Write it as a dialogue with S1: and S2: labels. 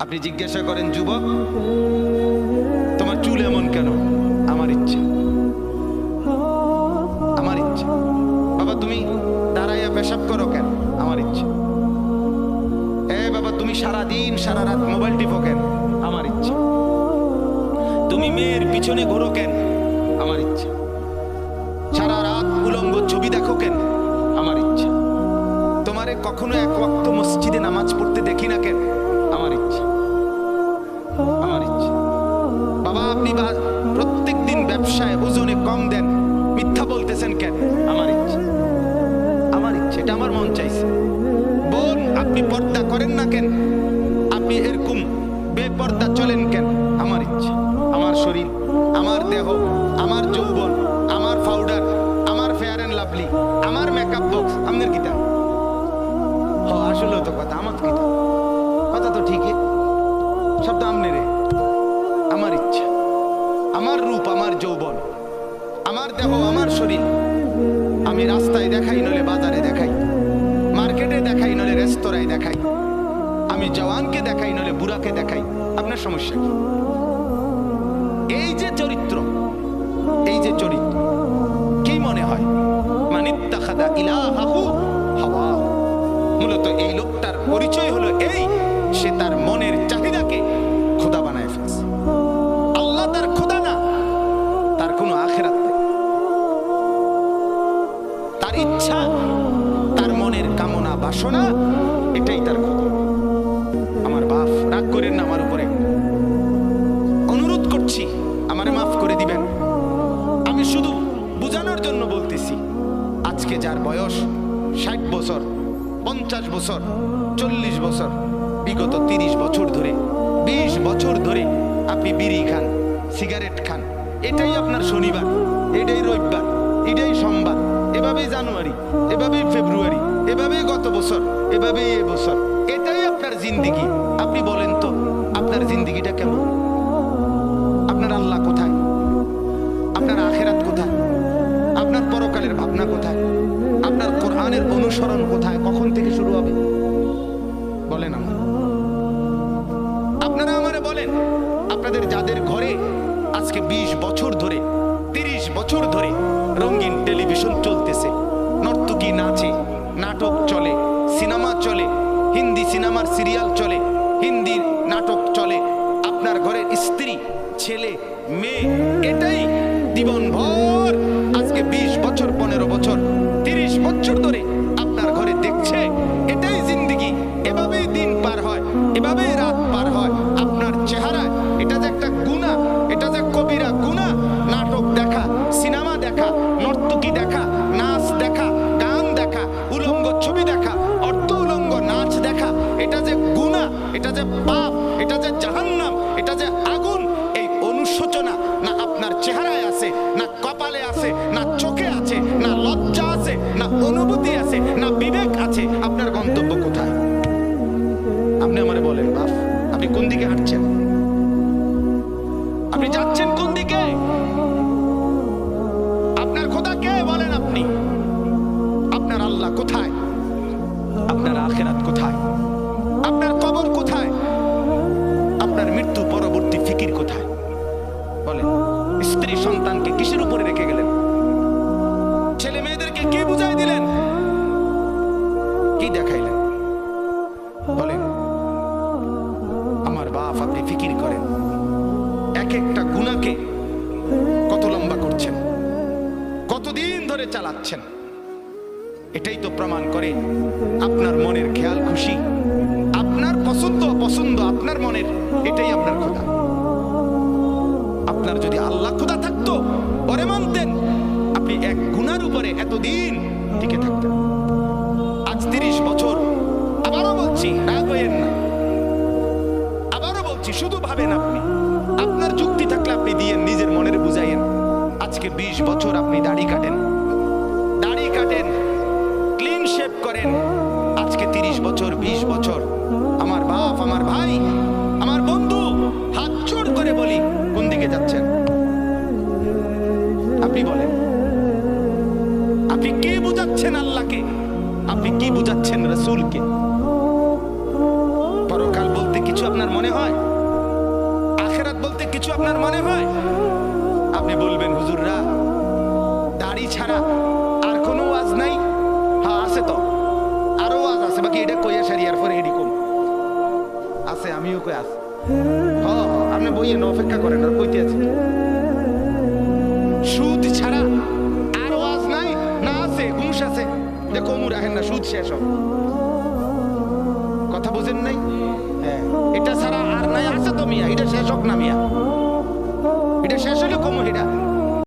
S1: আপনি জিজ্ঞাসা করেন, যুবক তোমার চুল এমন কেন? আমার ইচ্ছে, আমার ইচ্ছে। বাবা তুমি দাঁড়াইয়া পেশাব করো কেন? আমার ইচ্ছে। বাবা তুমি সারাদিন সারা রাত মোবাইল টিপো কেন? আমার ইচ্ছে। তুমি মেয়ের পিছনে ঘোরো কেন? আমার ইচ্ছে। সারা রাত উলঙ্গ ছবি দেখো কেন? আমার ইচ্ছে। তোমারে কখনো এক ওয়াক্ত মসজিদে নামাজ পড়তে দেখি না কেন? আমার ইচ্ছে, আমার ইচ্ছে। বাবা আপনি প্রত্যেক দিন ব্যবসায় ওজনে কম দেন, মিথ্যা বলতেছেন কেন? আমার ইচ্ছে, আমার ইচ্ছে, এটা আমার মন চাইছে। বোন আপনি পর্দা করেন না কেন? আপনি এরকম বেপর্দা চলেন কেন? আমার ইচ্ছে। আমার শরীর, আমার দেহ, আমার যৌবন, আমার পাউডার, আমার ফেয়ার অ্যান্ড লাভলি, আমার মেকআপ বক্স, আপনার কিতা? আসলে তো কথা আমার কিতা, কথা তো ঠিকই, সব তো আমনে রে। আমার ইচ্ছা, আমার রূপ, আমার যৌবন, আমার দেহ, আমার শরীর, আমি রাস্তায় দেখাই নলে বাজারে দেখাই, মার্কেটে দেখাই নলে রেস্তোরাঁয় দেখাই, আমি জওয়ানকে দেখাই নলে বুড়াকে দেখাই, আপনার সমস্যা কি? এই যে চরিত্র, এই যে চরিত্র, কি মনে হয়? মানিত্তাখাযা ইলাহাহু হাওয়া। মূলত এই লোকটার পরিচয় হলো এই, সে তার মনের চাহিদাকে খোদা বানায় ফেলছে। আল্লাহ তার খোদা না, তার কোনো আখিরাত নেই। তার ইচ্ছা, তার মনের কামনা বাসনা, এটাই তার খোদা। আমার বাপ রাগ করেন না আমার উপরে, অনুরোধ করছি আমারে মাফ করে দিবেন। আমি শুধু বুঝানোর জন্য বলতেছি, আজকে যার বয়স 60 বছর, 50 বছর, 40 বছর, বিগত 30 বছর ধরে, 20 বছর ধরে আপনি বিড়ি খান, সিগারেট খান, এটাই আপনার শনিবার, এটাই রবিবার, এটাই সোমবার, এভাবেই জানুয়ারি, এভাবেই ফেব্রুয়ারি, এভাবেই গত বছর, এভাবেই এ বছর, এটাই আপনার জিন্দিগি। আপনি বলেন তো আপনার জিন্দিগিটা কেমন? আপনার আল্লাহ কোথায়? আপনার আখিরাত কোথায়? আপনার পরকালের ভাবনা কোথায়? আপনার কোরআনের অনুসরণ কোথায়? কখন থেকে শুরু হবে বলেন? আপনারা আমারে বলেন, আপনাদের যাদের ঘরে আজকে 20 বছর ধরে, 30 বছর ধরে রঙিন টেলিভিশন চলতেছে, নর্তকী নাচে, নাটক চলে, সিনেমা চলে, হিন্দি সিনেমার সিরিয়াল চলে, হিন্দি নাটক চলে, আপনার ঘরের স্ত্রী, ছেলে, মেয়ে এটাই জীবনভর আজকে 20 বছর, 15 বছর, 30 বছর ধরে আপনার ঘরে দেখছে, এটাই জিন্দিগি। এভাবেই দিন পার হয়, এভাবেই রাত পার হয়। আপনার চেহারায় এটা যে একটা গুনাহ, এটা যে কবিরা গুনাহ, নাটক দেখা, সিনেমা দেখা, নর্তকী দেখা, নাচ দেখা, গান দেখা, উলঙ্গ ছবি দেখা, অর্ধ উলঙ্গ নাচ দেখা, এটা যে গুনাহ, এটা যে পাপ, এটা যে জাহান্নাম, এটা যে আগুন, এই অনুশোচনা না আপনার চেহারায় আছে, না কপালে আছে, না চোখে আছে, না লজ্জা আছে, না অনুভূতি আছে, না বিবেক আছে। আপনার গন্তব্য কোথায়? আপনি আমারে বলেন বাপ, আপনি কোন দিকে হাঁটছেন? আপনি যাচ্ছেন কোন দিকে? আপনার খোদা কে বলেন আপনি? আপনার আল্লাহ কোথায়? আপনার আখিরাত কোথায়? আপনার কবর কোথায়? আপনার মৃত্যু পরবর্তী ফিকির কোথায় বলেন? স্ত্রী সন্তানকে কিসের উপরে রেখে গেলেন? ছেলে মেয়েদেরকে কি বুঝাই দিলেন? কি দেখাইলেন বলেন? আমার বাপ, আপনি ফিকির করেন, এক একটা গুনাহকে কত লম্বা করছেন, কতদিন ধরে চালাচ্ছেন। এটাই তো প্রমাণ করে আপনার মনের খেয়াল খুশি, আপনার পছন্দ অপছন্দ, আপনার মনের, এটাই আপনার খোদা। আপনার যদি আল্লাহ খোদা থাকতো, পরে মানতেন, আপনি এক গুনার উপরে এতদিন টিকে থাকতেন। আজ 30 বছর, আবারও বলছি, রাগ হইয়েন না, আবারও বলছি, শুধু ভাবেন আপনি, আপনার যুক্তি থাকলে আপনি দিয়েন, নিজের মনের বুঝাইয়েন। আজকে 20 বছর আপনি দাড়ি কাটেন, ক্লিন শেভ করেন, আজকে 30 বছর, 20 বছর। আমার বাপ, আমার ভাই, আমার বন্ধু, হাত জোড় করে বলি, কোন দিকে যাচ্ছেন? আপনি বলেন, আপনি কি বুঝাচ্ছেন আল্লাহকে? আপনি কি বুঝাচ্ছেন রাসূলকে? পরকাল বলতে কিছু কিছু আপনার মনে হয়? আখেরাত বলতে কিছু আপনার মনে হয়? আপনি বলবেন হুজুররা দাড়ি ছাড়া আর কোনো ওয়াজ নাই? হ্যাঁ আছে তো, আরো ওয়াজ আছে, বাকি এটা কইয়া সারিয়ার পরে এডি কম আছে, আমিও কই আছে। আপনি বইয়েন, অপেক্ষা করেন, আর কইতে আছে। সুদ ছাড়া আর ওয়াজ নাই না? আছে, ঘুষ আছে, যে কমু রাখেন না, সুদ শেষ হোক। কথা বুঝেন নাই? হ্যাঁ, এটা ছাড়া আর নাই? আছে তো মিয়া, এটা শেষ হোক না মিয়া, এটা শেষ হলে কমু এটা।